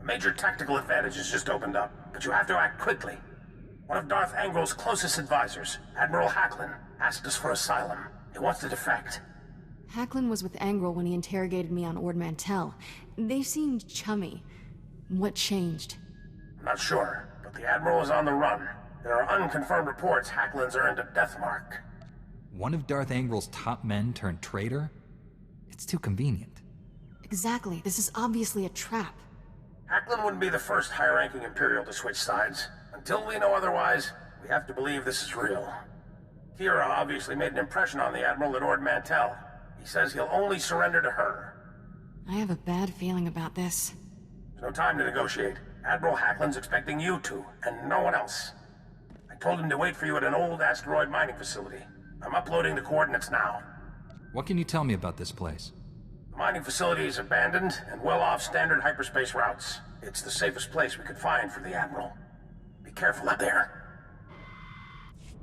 A major tactical advantage has just opened up, but you have to act quickly. One of Darth Angral's closest advisors, Admiral Hacklin, asked us for asylum. He wants to defect. Hacklin was with Angral when he interrogated me on Ord Mantell. They seemed chummy. What changed? I'm not sure, but the Admiral is on the run. There are unconfirmed reports Hacklin's earned a death mark. One of Darth Angral's top men turned traitor? It's too convenient. Exactly. This is obviously a trap. Hacklin wouldn't be the first high-ranking Imperial to switch sides. Until we know otherwise, we have to believe this is real. Kira obviously made an impression on the Admiral at Ord Mantell. He says he'll only surrender to her. I have a bad feeling about this. There's no time to negotiate. Admiral Hacklin's expecting you two, and no one else. I told him to wait for you at an old asteroid mining facility. I'm uploading the coordinates now. What can you tell me about this place? The mining facility is abandoned and well off standard hyperspace routes. It's the safest place we could find for the Admiral. Be careful out there.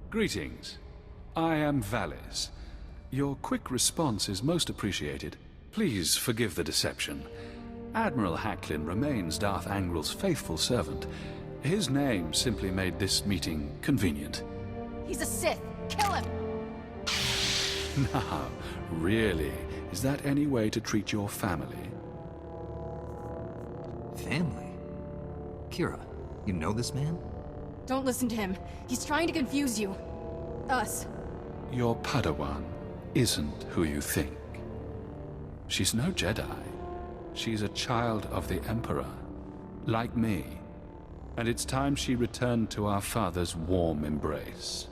Greetings. I am Valis. Your quick response is most appreciated. Please forgive the deception. Admiral Hacklin remains Darth Angral's faithful servant. His name simply made this meeting convenient. He's a Sith! Kill him! Now, really, is that any way to treat your family? Family? Kira, you know this man? Don't listen to him. He's trying to confuse you. Us. Your Padawan isn't who you think. She's no Jedi. She's a child of the Emperor, like me. And it's time she returned to our father's warm embrace.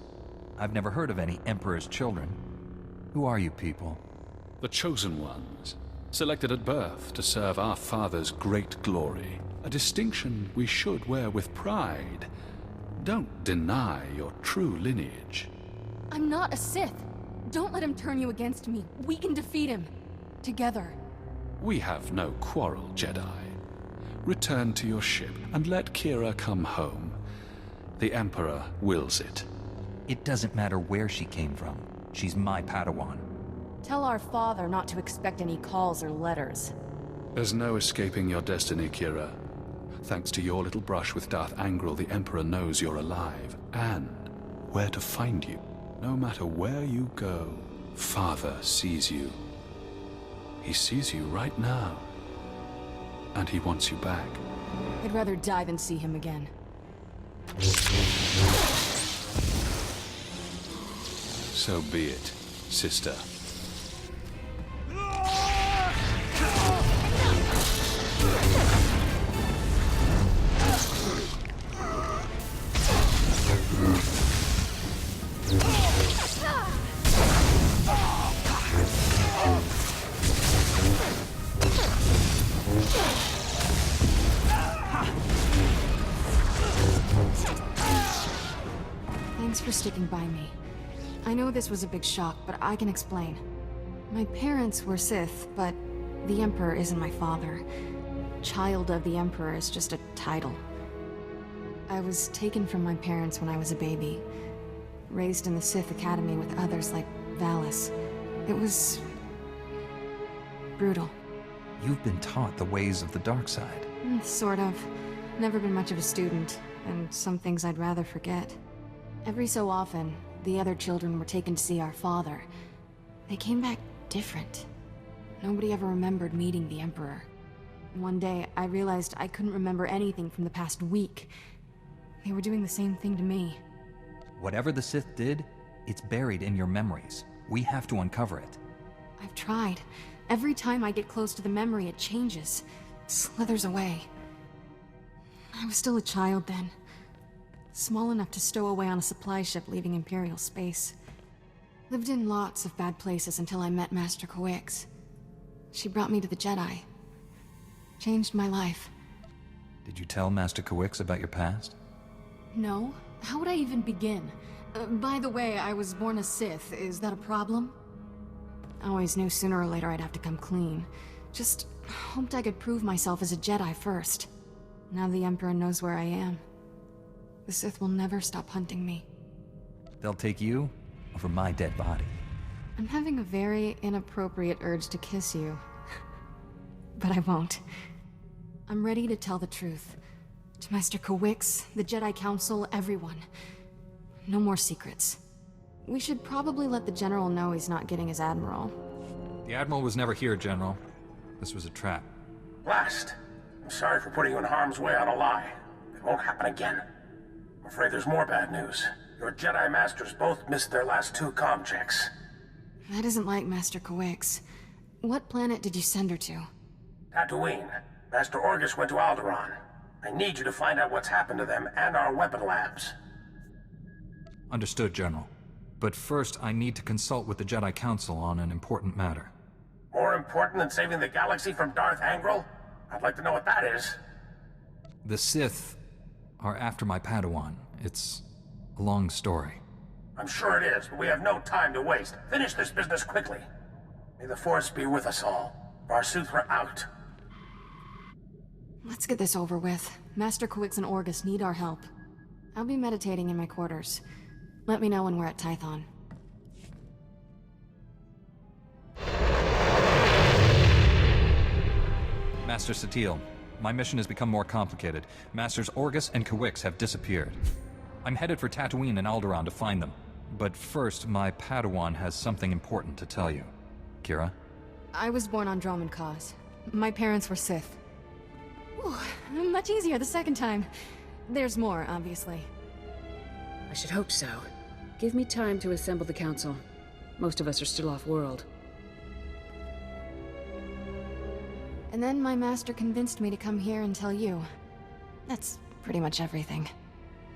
I've never heard of any Emperor's children. Who are you people? The Chosen Ones, selected at birth to serve our father's great glory. A distinction we should wear with pride. Don't deny your true lineage. I'm not a Sith. Don't let him turn you against me. We can defeat him. Together. We have no quarrel, Jedi. Return to your ship and let Kira come home. The Emperor wills it. It doesn't matter where she came from. She's my Padawan. Tell our father not to expect any calls or letters. There's no escaping your destiny, Kira. Thanks to your little brush with Darth Angral, the Emperor knows you're alive, and where to find you. No matter where you go, Father sees you. He sees you right now, and he wants you back. I'd rather die than see him again. So be it, sister. Thanks for sticking by me. I know this was a big shock, but I can explain. My parents were Sith, but the Emperor isn't my father. Child of the Emperor is just a title. I was taken from my parents when I was a baby, raised in the Sith Academy with others like Valis. It was brutal. You've been taught the ways of the dark side. Sort of. Never been much of a student, and some things I'd rather forget. Every so often, the other children were taken to see our father. They came back different. Nobody ever remembered meeting the Emperor. One day, I realized I couldn't remember anything from the past week. They were doing the same thing to me. Whatever the Sith did, it's buried in your memories. We have to uncover it. I've tried. Every time I get close to the memory, it changes. It slithers away. I was still a child then. Small enough to stow away on a supply ship leaving Imperial space. Lived in lots of bad places until I met Master Coix. She brought me to the Jedi. Changed my life. Did you tell Master Coix about your past? No. How would I even begin? By the way, I was born a Sith. Is that a problem? I always knew sooner or later I'd have to come clean. Just hoped I could prove myself as a Jedi first. Now the Emperor knows where I am. The Sith will never stop hunting me. They'll take you over my dead body. I'm having a very inappropriate urge to kiss you. But I won't. I'm ready to tell the truth. To Master Kawix, the Jedi Council, everyone. No more secrets. We should probably let the General know he's not getting his Admiral. The Admiral was never here, General. This was a trap. Blast. I'm sorry for putting you in harm's way on a lie. It won't happen again. I'm afraid there's more bad news. Your Jedi Masters both missed their last 2 comm checks. That isn't like Master Kawix. What planet did you send her to? Tatooine. Master Orgus went to Alderaan. I need you to find out what's happened to them and our weapon labs. Understood, General. But first, I need to consult with the Jedi Council on an important matter. More important than saving the galaxy from Darth Angral? I'd like to know what that is. The Sith are after my Padawan. It's a long story. I'm sure it is, but we have no time to waste. Finish this business quickly. May the Force be with us all. Our SWTOR out. Let's get this over with. Master Kawix and Orgus need our help. I'll be meditating in my quarters. Let me know when we're at Tython. Master Satele, my mission has become more complicated. Masters Orgus and Kawix have disappeared. I'm headed for Tatooine and Alderaan to find them. But first, my Padawan has something important to tell you. Kira? I was born on Dromund Kaas. My parents were Sith. Ooh, much easier the second time. There's more, obviously. I should hope so. Give me time to assemble the council. Most of us are still off-world. And then my master convinced me to come here and tell you. That's pretty much everything.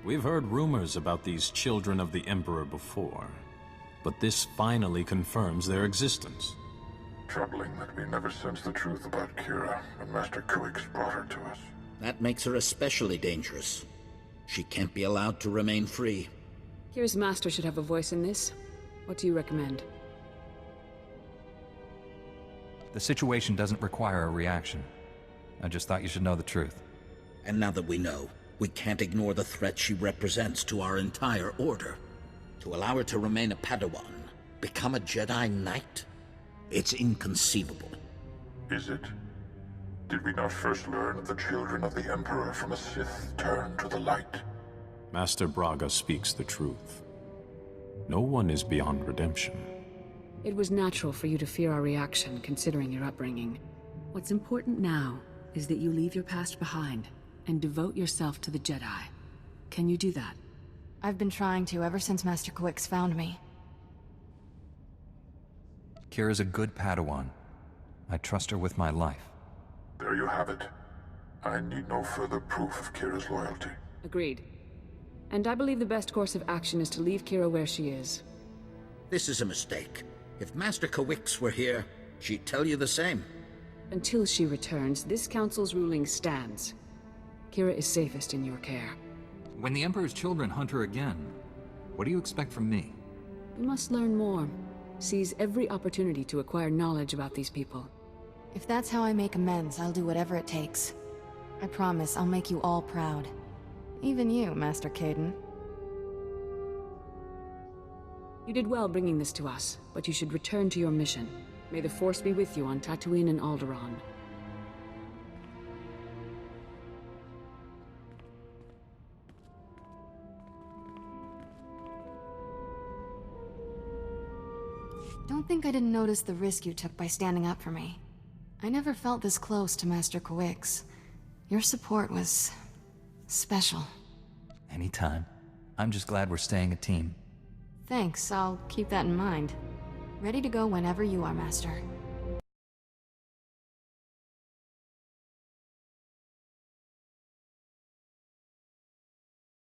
We've heard rumors about these children of the Emperor before, but this finally confirms their existence. Troubling that we never sensed the truth about Kira when Master Kawix brought her to us. That makes her especially dangerous. She can't be allowed to remain free. Kira's master should have a voice in this. What do you recommend? The situation doesn't require a reaction. I just thought you should know the truth. And now that we know, we can't ignore the threat she represents to our entire order. To allow her to remain a Padawan, become a Jedi Knight? It's inconceivable. Is it? Did we not first learn of the children of the Emperor from a Sith turned to the light? Master Braga speaks the truth. No one is beyond redemption. It was natural for you to fear our reaction, considering your upbringing. What's important now is that you leave your past behind and devote yourself to the Jedi. Can you do that? I've been trying to ever since Master Kawix found me. Kira's a good Padawan. I trust her with my life. There you have it. I need no further proof of Kira's loyalty. Agreed. And I believe the best course of action is to leave Kira where she is. This is a mistake. If Master Kawix were here, she'd tell you the same. Until she returns, this council's ruling stands. Kira is safest in your care. When the Emperor's children hunt her again, what do you expect from me? You must learn more. Seize every opportunity to acquire knowledge about these people. If that's how I make amends, I'll do whatever it takes. I promise I'll make you all proud. Even you, Master Caden. You did well bringing this to us, but you should return to your mission. May the Force be with you on Tatooine and Alderaan. Don't think I didn't notice the risk you took by standing up for me. I never felt this close to Master Kawix. Your support was special. Anytime. I'm just glad we're staying a team. Thanks, I'll keep that in mind. Ready to go whenever you are, Master.